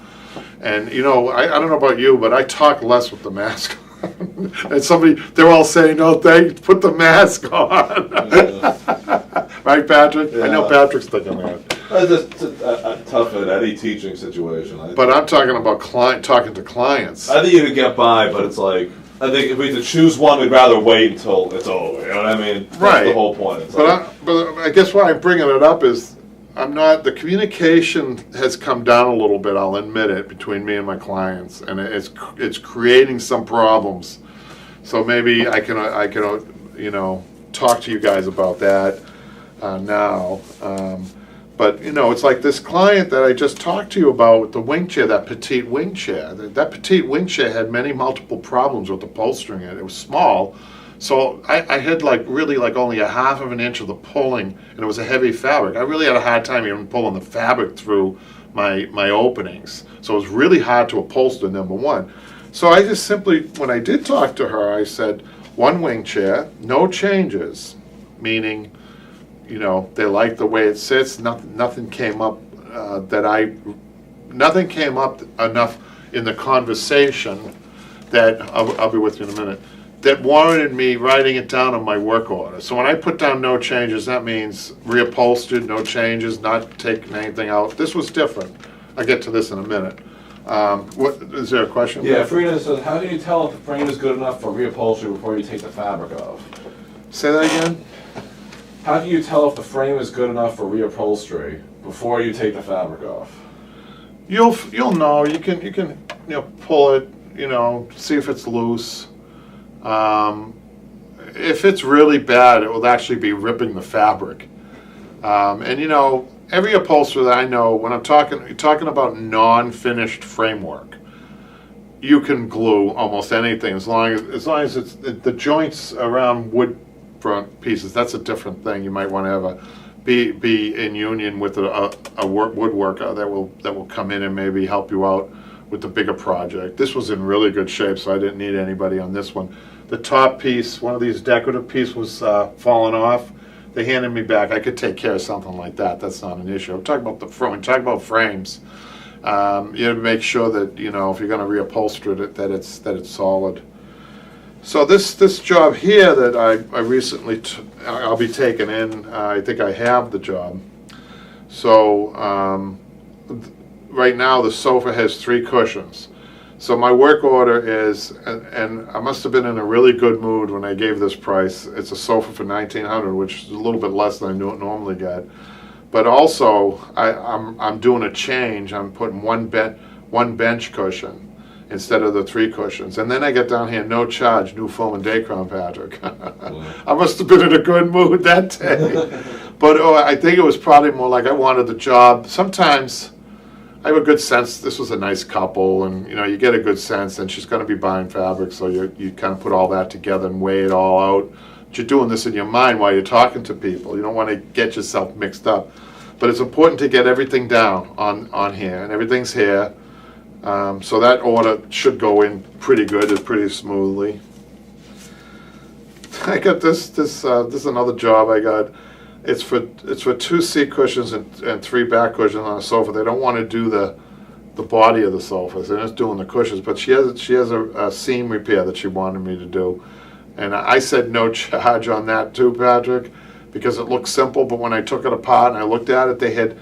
And you know, I don't know about you, but I talk less with the mask on. And they're all saying, no, put the mask on. Yeah. Right, Patrick? Yeah. I know Patrick's thinking that. It's a tough at any teaching situation. But I'm talking about talking to clients. I think you could get by, but it's like, I think if we had to choose one, we'd rather wait until it's over. You know what I mean? That's Right. the whole point. It's But I guess why I'm bringing it up is the communication has come down a little bit, I'll admit it, between me and my clients, and it's creating some problems. So maybe I can talk to you guys about that now. But it's like this client that I just talked to you about with the wing chair, that petite wing chair. That petite wing chair had multiple problems with upholstering it. It was small. So I had really only a half of an inch of the pulling, and it was a heavy fabric. I really had a hard time even pulling the fabric through my openings. So it was really hard to upholster, number one. So I just simply, when I did talk to her, I said, one wing chair, no changes, meaning, they like the way it sits. Nothing came up nothing came up enough in the conversation that, I'll be with you in a minute, that warranted me writing it down on my work order. So when I put down no changes, that means reupholstered, no changes, not taking anything out. This was different. I'll get to this in a minute. Is there a question? yeah, Frida says, how do you tell if the frame is good enough for reupholstery before you take the fabric off? Say that again? How do you tell if the frame is good enough for reupholstery before you take the fabric off? You'll know. You can pull it, see if it's loose. If it's really bad, it will actually be ripping the fabric. And every upholsterer that I know, when you're talking about non-finished framework, you can glue almost anything as long as it's the joints around wood front pieces. That's a different thing. You might want to be in union with a woodworker that will come in and maybe help you out with the bigger project. This was in really good shape, so I didn't need anybody on this one. The top piece, one of these decorative pieces, was falling off. They handed me back. I could take care of something like that. That's not an issue. I'm talking about the front. I'm talking about frames. You have to make sure that if you're going to reupholster it, that it's solid. So this job here that I recently I'll be taking in. I think I have the job. So right now the sofa has 3 cushions. So my work order is, and I must have been in a really good mood when I gave this price. It's a sofa for $1,900, which is a little bit less than I normally get. But also, I'm doing a change. I'm putting one bench cushion instead of the 3 cushions. And then I get down here, no charge, new foam and Dacron, Patrick. I must have been in a good mood that day. But I think it was probably more like I wanted the job. Sometimes I have a good sense. This was a nice couple, and you get a good sense, and she's going to be buying fabric, so you kind of put all that together and weigh it all out. But you're doing this in your mind while you're talking to people. You don't want to get yourself mixed up. But it's important to get everything down on here, and everything's here. So that order should go in pretty good, pretty smoothly. I got this is another job I got. It's for 2 seat cushions and 3 back cushions on a sofa. They don't want to do the body of the sofa. They're just doing the cushions. But she has a seam repair that she wanted me to do, and I said no charge on that too, Patrick, because it looked simple. But when I took it apart and I looked at it, they had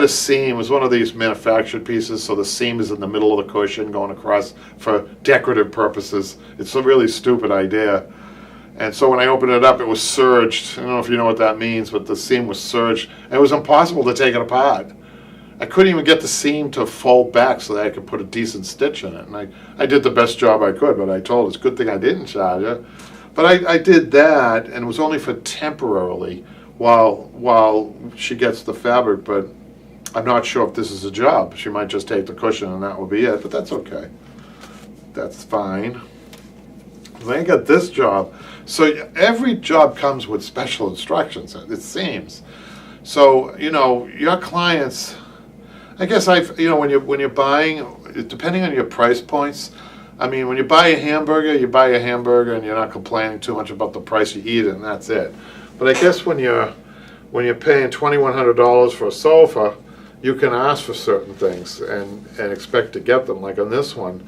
a seam. It was one of these manufactured pieces, so the seam is in the middle of the cushion going across for decorative purposes. It's a really stupid idea. And so when I opened it up, it was serged. I don't know if you know what that means, but the seam was serged. And it was impossible to take it apart. I couldn't even get the seam to fold back so that I could put a decent stitch in it. And I did the best job I could, but I told her, it's a good thing I didn't charge her. But I did that, and it was only for temporarily while she gets the fabric, but I'm not sure if this is a job. She might just take the cushion and that will be it, but that's okay. That's fine. Then I got this job. So every job comes with special instructions, it seems. So, your clients, I guess when you're buying, depending on your price points, I mean, when you buy a hamburger, and you're not complaining too much about the price, you eat it and that's it. But I guess when you're paying $2,100 for a sofa, you can ask for certain things and expect to get them. Like on this one,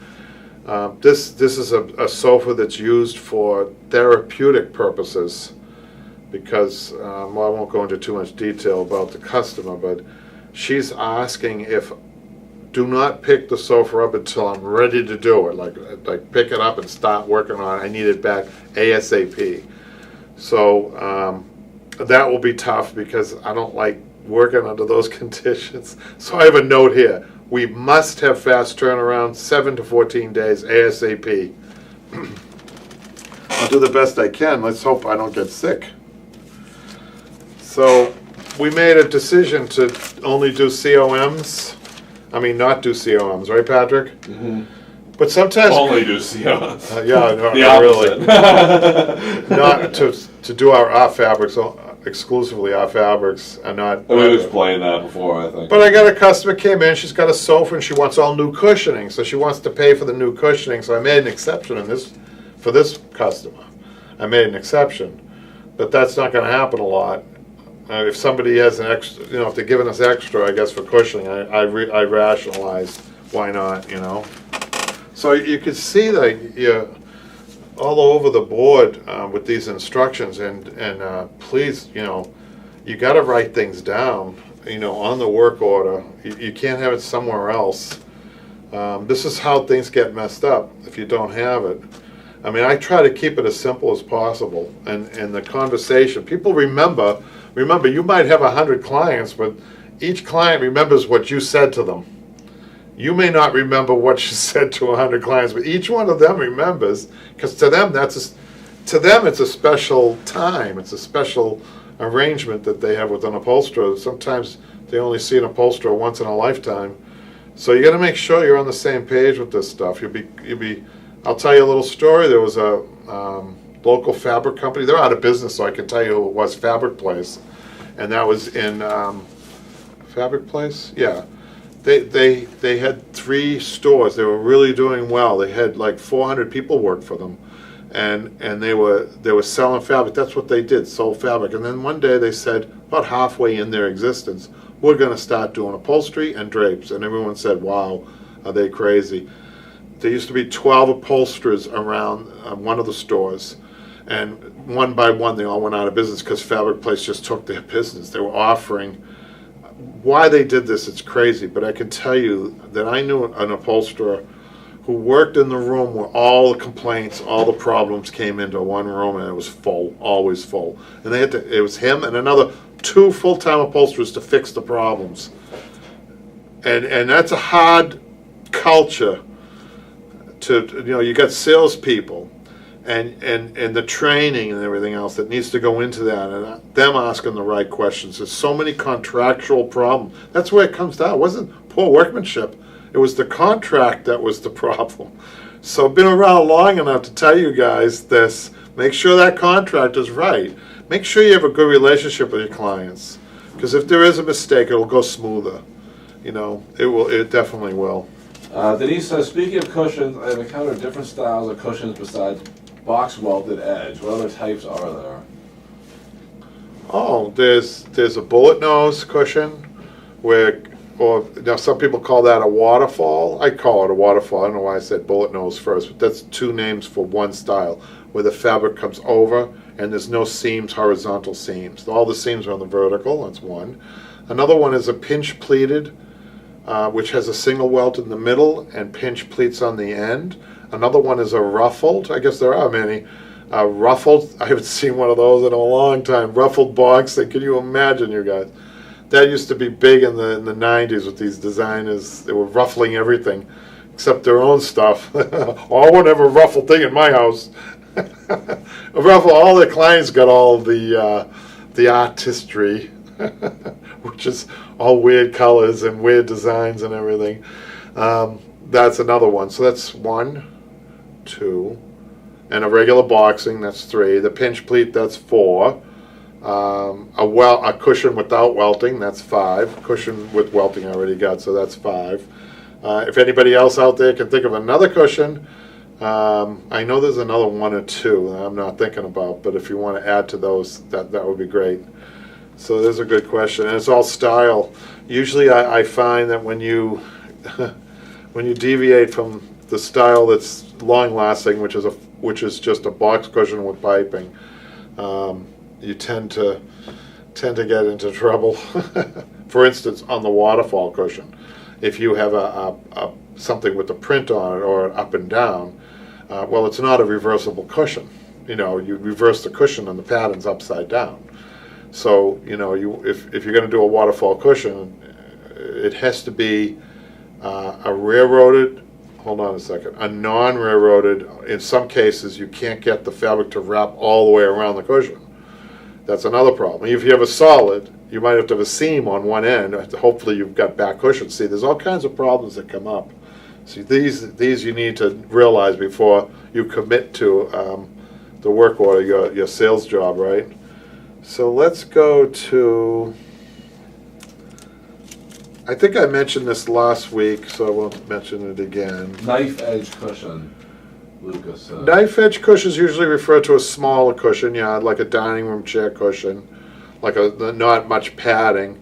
this is a sofa that's used for therapeutic purposes because, I won't go into too much detail about the customer, but she's asking if, do not pick the sofa up until I'm ready to do it. Like pick it up and start working on it. I need it back ASAP. So that will be tough because I don't like working under those conditions. So I have a note here. We must have fast turnaround, 7 to 14 days ASAP. I'll do the best I can. Let's hope I don't get sick. So we made a decision to only do COMs. I mean, not do COMs, right, Patrick? Mm-hmm. But sometimes only do COMs. Yeah, no, the not opposite. really. Not to do our fabrics, exclusively our fabrics, and not. We've explained that before, I think. But I got a customer came in. She's got a sofa and she wants all new cushioning, so she wants to pay for the new cushioning. So I made an exception for this customer. I made an exception, but that's not going to happen a lot. If somebody has an extra, if they're giving us extra, I guess for cushioning, I rationalized why not, So you can see that you're all over the board with these instructions, and please, you got to write things down, on the work order. You can't have it somewhere else. This is how things get messed up if you don't have it. I mean, I try to keep it as simple as possible, and the conversation. People remember, you might have 100 clients, but each client remembers what you said to them. You may not remember what you said to 100 clients, but each one of them remembers, because to them it's a special time. It's a special arrangement that they have with an upholsterer. Sometimes they only see an upholsterer once in a lifetime. So you got to make sure you're on the same page with this stuff. You'll be. I'll tell you a little story. There was a local fabric company. They're out of business, so I can tell you who it was. Fabric Place, and that was in Fabric Place. Yeah. They had 3 stores. They were really doing well. They had like 400 people work for them, and they were selling fabric. That's what they did, sold fabric. And then one day they said, about halfway in their existence, we're going to start doing upholstery and drapes. And everyone said, wow, are they crazy? There used to be 12 upholsterers around one of the stores, and one by one they all went out of business because Fabric Place just took their business. They were offering. Why they did this, it's crazy, but I can tell you that I knew an upholsterer who worked in the room where all the complaints, all the problems came into one room, and it was full, always full. And it was him and another 2 full-time upholsterers to fix the problems. And that's a hard culture to, you got salespeople and the training and everything else that needs to go into that, and them asking the right questions. There's so many contractual problems. That's where it comes down. It wasn't poor workmanship. It was the contract that was the problem. So I've been around long enough to tell you guys this. Make sure that contract is right. Make sure you have a good relationship with your clients, because if there is a mistake, it'll go smoother. It definitely will. Denise says, speaking of cushions, I have encountered different styles of cushions besides box welted edge. What other types are there? Oh, there's a bullet nose cushion now some people call that a waterfall. I call it a waterfall. I don't know why I said bullet nose first, but that's 2 names for one style, where the fabric comes over and there's no seams, horizontal seams. All the seams are on the vertical. That's one. Another one is a pinch pleated, which has a single welt in the middle and pinch pleats on the end. Another one is a ruffled. I guess there are many. Ruffled, I haven't seen one of those in a long time. Ruffled box, can you imagine, you guys? That used to be big in the 90s with these designers. They were ruffling everything except their own stuff. Oh, I won't have a ruffled thing in my house. Ruffle, all the clients got all the artistry, which is all weird colors and weird designs and everything. That's another one. So that's 1, 2, and a regular boxing, that's 3. The pinch pleat, that's 4. A cushion without welting, that's 5. Cushion with welting I already got, so that's 5. If anybody else out there can think of another cushion, I know there's another 1 or 2 that I'm not thinking about, but if you want to add to those, that would be great. So there's a good question, and it's all style. Usually I find that when you when you deviate from the style that's long-lasting, which is just a box cushion with piping, you tend to get into trouble. For instance, on the waterfall cushion, if you have a something with a print on it or up and down, well, it's not a reversible cushion. You know, you reverse the cushion and the pattern's upside down. So, you know, if you're going to do a waterfall cushion, it has to be a railroaded, hold on a second, a non-railroaded. In some cases, you can't get the fabric to wrap all the way around the cushion. That's another problem. If you have a solid, you might have to have a seam on one end. Hopefully you've got back cushions. See, there's all kinds of problems that come up. See, these you need to realize before you commit to the work order, your sales job, right? So let's go to, I think I mentioned this last week, so I won't mention it again. Knife edge cushion, Lucas. Knife edge cushions usually refer to a smaller cushion, yeah, like a dining room chair cushion, like not much padding.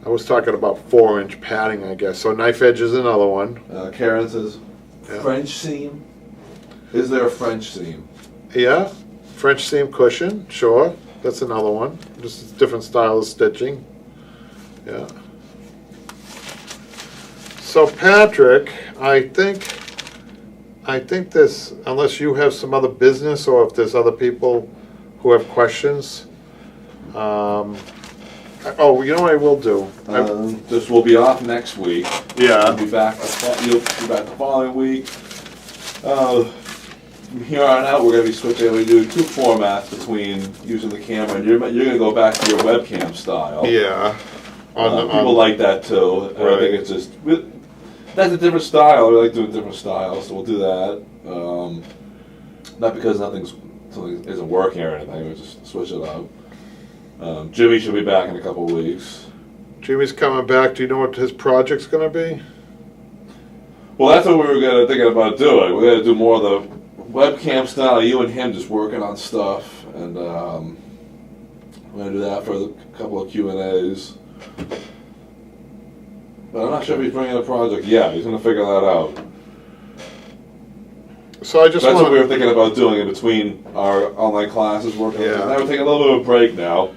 I was talking about 4-inch padding, I guess. So knife edge is another one. Karen says, French seam. Is there a French seam? Yeah, French seam cushion, sure. That's another one. Just a different style of stitching. Yeah. So Patrick, I think this, unless you have some other business or if there's other people who have questions. Oh, you know what I will do? This will be off next week. Yeah. You'll be back the following week. From here on out, we're going to be switching. We do 2 formats between using the camera, and you're going to go back to your webcam style. Yeah. People like that too. And right. I think it's just that's a different style. We like doing different styles, so we'll do that. Not because something isn't working or anything. We'll just switch it up. Jimmy should be back in a couple of weeks. Jimmy's coming back. Do you know what his project's going to be? Well, that's what we were thinking about doing. We're going to do more of the webcam style, you and him just working on stuff, and we're going to do that for a couple of Q&As. But I'm not sure if he's bringing a project yet. He's going to figure that out. So that's what we were thinking about doing in between our online classes, working. Yeah. Now we're taking a little bit of a break now.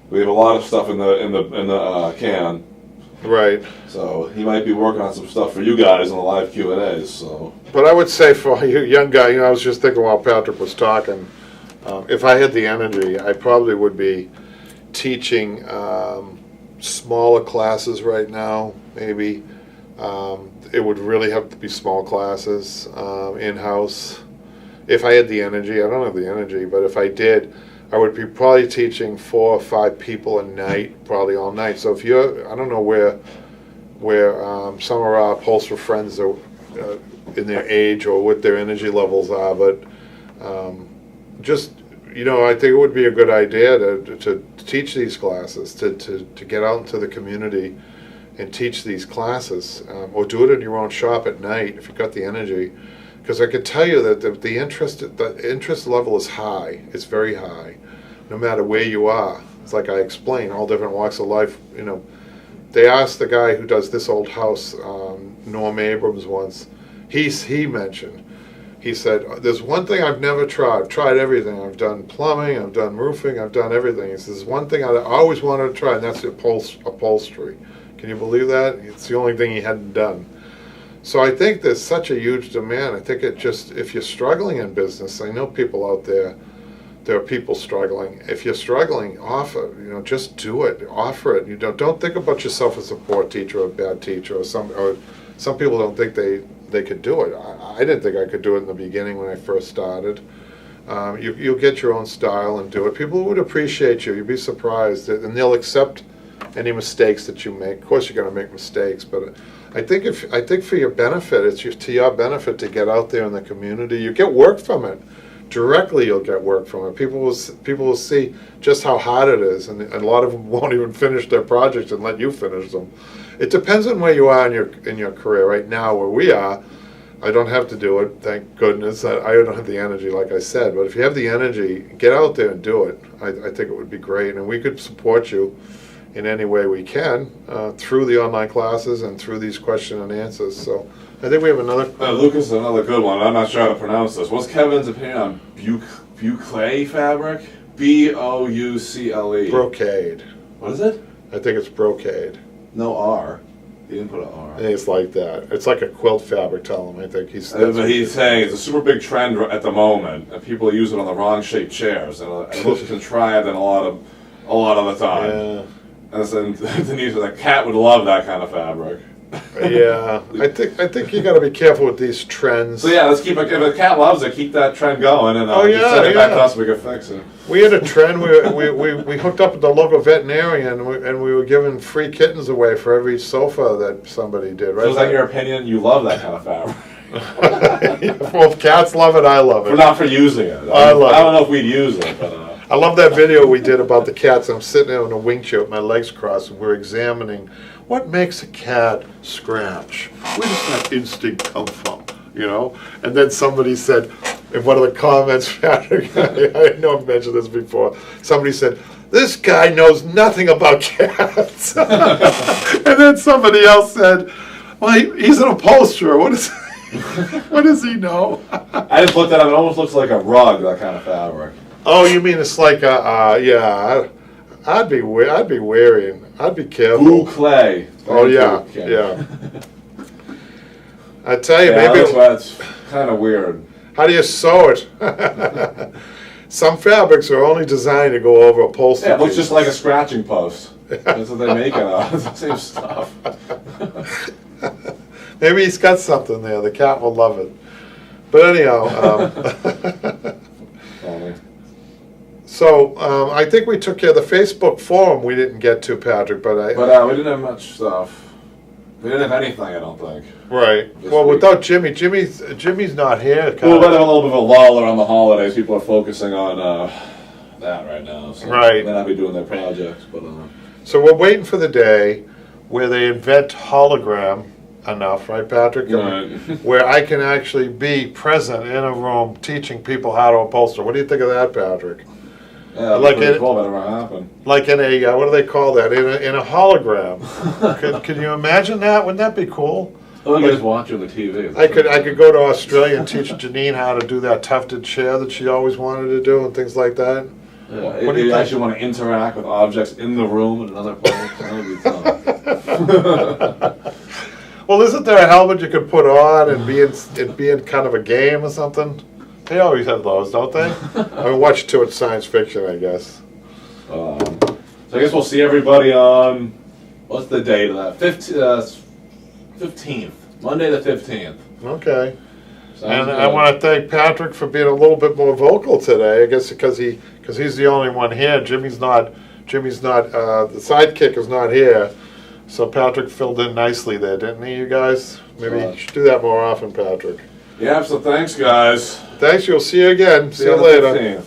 We have a lot of stuff in the can. Right. So he might be working on some stuff for you guys in the live Q&As. So. But I would say for you young guy, you know, I was just thinking while Patrick was talking, if I had the energy, I probably would be teaching smaller classes right now, maybe. It would really have to be small classes, in-house. If I had the energy, I don't have the energy, but if I did, I would be probably teaching 4 or 5 people a night, probably all night. So if you're, I don't know where some of our upholstery friends are in their age or what their energy levels are, but just, you know, I think it would be a good idea to teach these classes, to get out into the community and teach these classes, or do it in your own shop at night if you've got the energy. Because I could tell you that the interest level is high. It's very high, no matter where you are. It's like I explained, all different walks of life. You know, they asked the guy who does this old house, Norm Abrams, once. He mentioned. He said, "There's one thing I've never tried. I've tried everything. I've done plumbing. I've done roofing. I've done everything." He says, "There's one thing I always wanted to try, and that's upholstery." Can you believe that? It's the only thing he hadn't done. So I think there's such a huge demand. I think it just, if you're struggling in business, I know people out there there are people struggling. If you're struggling, offer, just do it, offer it. You don't think about yourself as a poor teacher or a bad teacher, or some people don't think they could do it. I didn't think I could do it in the beginning when I first started. You'll get your own style and do it. People would appreciate you. You'd be surprised, and they'll accept any mistakes that you make. Of course, you're going to make mistakes, but I think for your benefit, it's to your benefit to get out there in the community. You get work from it. Directly, you'll get work from it. People will see just how hard it is, and a lot of them won't even finish their projects and let you finish them. It depends on where you are in your career. Right now, where we are, I don't have to do it, thank goodness. I don't have the energy, like I said. But if you have the energy, get out there and do it. I think it would be great, and we could support you in any way we can through the online classes and through these question and answers. So I think we have another. Lucas, another good one. I'm not sure how to pronounce this. What's Kevin's opinion on boucle fabric? Boucle. Brocade. What is it? I think it's brocade. No R. He didn't put an R. I think it's like that. It's like a quilt fabric, tell him. I think But he's saying it's a super big trend at the moment, and people are using it on the wrong shaped chairs, and it looks contrived and a lot of the time. Yeah. And then Denise was like, "Cat would love that kind of fabric." Yeah, I think you got to be careful with these trends. So yeah, let's keep it. If a cat loves it, keep that trend going, and just send it back to us. We can fix it. We had a trend. We hooked up with the local veterinarian, and we were giving free kittens away for every sofa that somebody did. Right? So is that your opinion? You love that kind of fabric? Well, if cats love it, I love it. We're not for using it. I don't know if we'd use it, but. I love that video we did about the cats. I'm sitting there in a wing chair with my legs crossed, and we're examining what makes a cat scratch. Where does that instinct come from? And then somebody said, in one of the comments, Patrick, I know I've mentioned this before, somebody said, "This guy knows nothing about cats." And then somebody else said, "Well, he's an upholsterer. What does he know?" I just looked at it. It almost looks like a rug, that kind of fabric. Oh, you mean it's like yeah? I'd be wary. I'd be careful. Boucle. Oh yeah, yeah. I tell you, maybe that's kind of weird. How do you sew it? Some fabrics are only designed to go over upholstery. Yeah, it looks just like a scratching post. That's what they make it out. It's the same stuff. Maybe he's got something there. The cat will love it. But anyhow. So I think we took care of the Facebook forum. We didn't get to, Patrick, but we didn't have much stuff. We didn't have anything, I don't think. Right. Well, week. Without Jimmy's not here. Well, we're having a little bit of a lull around the holidays. People are focusing on that right now. So right. They may not be doing their projects, but. So we're waiting for the day where they invent hologram enough, right, Patrick? Right. Where I can actually be present in a room teaching people how to upholster. What do you think of that, Patrick? Yeah, like pretty cool that ever happened. Like in a what do they call that? In a hologram. Could you imagine that? Wouldn't that be cool? Oh, you just watch on the TV. I could go to Australia and teach Janine how to do that tufted chair that she always wanted to do and things like that. Yeah, what do you actually want to interact with objects in the room in another place. That would be fun. Well, isn't there a helmet you could put on and be in kind of a game or something? They always have those, don't they? I watch too much science fiction, I guess. So I guess we'll see everybody on, what's the date of that? 15th. Monday the 15th. Okay. Sounds good. I want to thank Patrick for being a little bit more vocal today. I guess because he's the only one here. Jimmy's not. The sidekick is not here. So Patrick filled in nicely there, didn't he, you guys? Maybe you should do that more often, Patrick. Yeah, so thanks, guys. Thanks, you'll see you again. See you on the later. 15th.